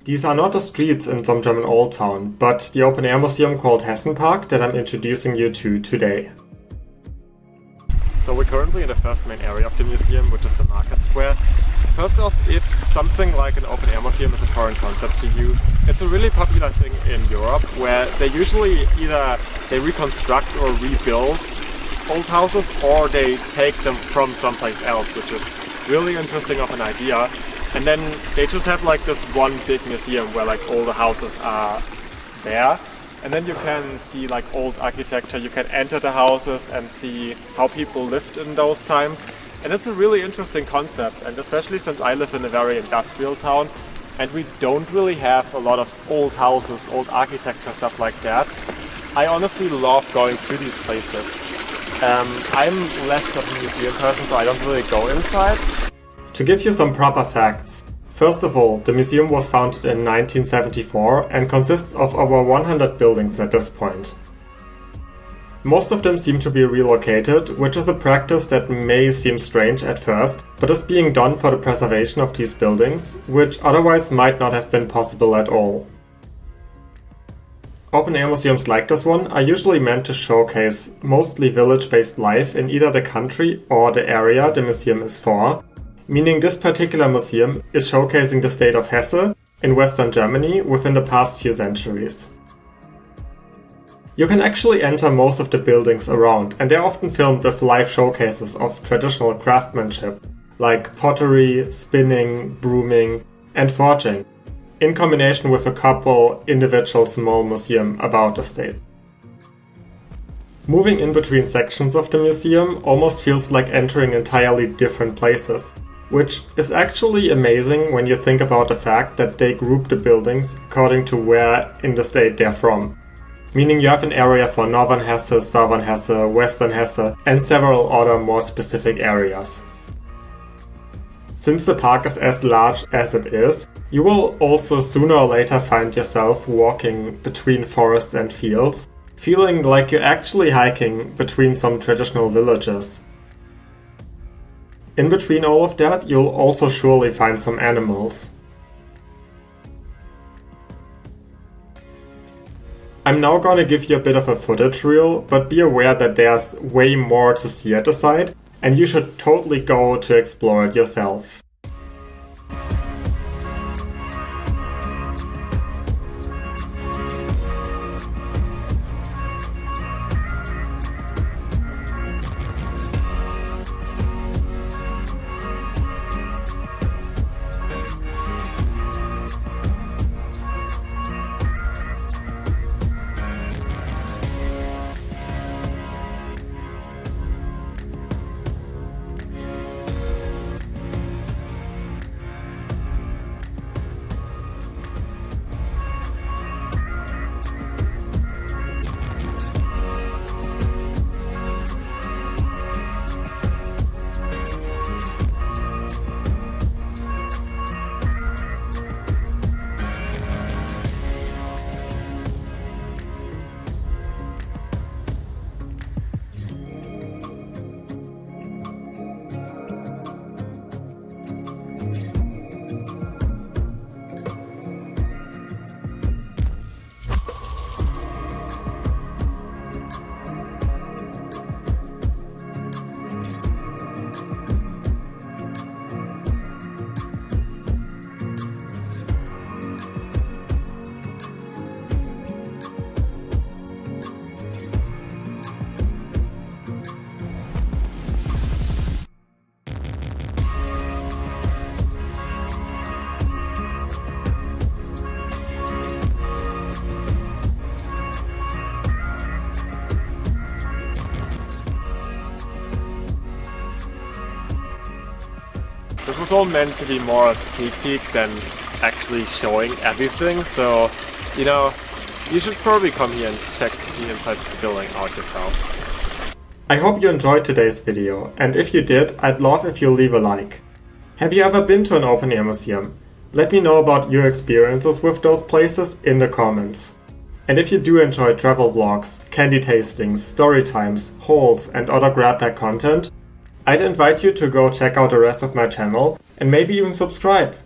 These are not the streets in some German old town, but the open-air museum called Hessenpark that I'm introducing you to today. So we're currently in the first main area of the museum, which is the market square. First off, if something like an open-air museum is a foreign concept to you, it's a really popular thing in Europe, where they usually either they reconstruct or rebuild old houses, or they take them from someplace else, which is really interesting of an idea. And then they just have like this one big museum where like all the houses are there. And then you can see like old architecture, you can enter the houses and see how people lived in those times. And it's a really interesting concept, and especially since I live in a very industrial town and we don't really have a lot of old houses, old architecture, stuff like that. I honestly love going to these places. I'm less of a museum person, so I don't really go inside. To give you some proper facts. First of all, the museum was founded in 1974 and consists of over 100 buildings at this point. Most of them seem to be relocated, which is a practice that may seem strange at first, but is being done for the preservation of these buildings, which otherwise might not have been possible at all. Open-air museums like this one are usually meant to showcase mostly village-based life in either the country or the area the museum is for, meaning this particular museum is showcasing the state of Hesse in Western Germany within the past few centuries. You can actually enter most of the buildings around, and they're often filmed with live showcases of traditional craftsmanship, like pottery, spinning, brooming, and forging, in combination with a couple individual small museums about the state. Moving in between sections of the museum almost feels like entering entirely different places, which is actually amazing when you think about the fact that they group the buildings according to where in the state they're from. Meaning you have an area for Northern Hesse, Southern Hesse, Western Hesse, and several other more specific areas. Since the park is as large as it is, you will also sooner or later find yourself walking between forests and fields, feeling like you're actually hiking between some traditional villages. In between all of that, you'll also surely find some animals. I'm now gonna give you a bit of a footage reel, but be aware that there's way more to see at the site, and you should totally go to explore it yourself. This was all meant to be more a sneak peek than actually showing everything, so, you should probably come here and check the inside of the building out yourselves. I hope you enjoyed today's video, and if you did, I'd love if you leave a like. Have you ever been to an open-air museum? Let me know about your experiences with those places in the comments. And if you do enjoy travel vlogs, candy tastings, story times, hauls and other grab bag content, I'd invite you to go check out the rest of my channel and maybe even subscribe.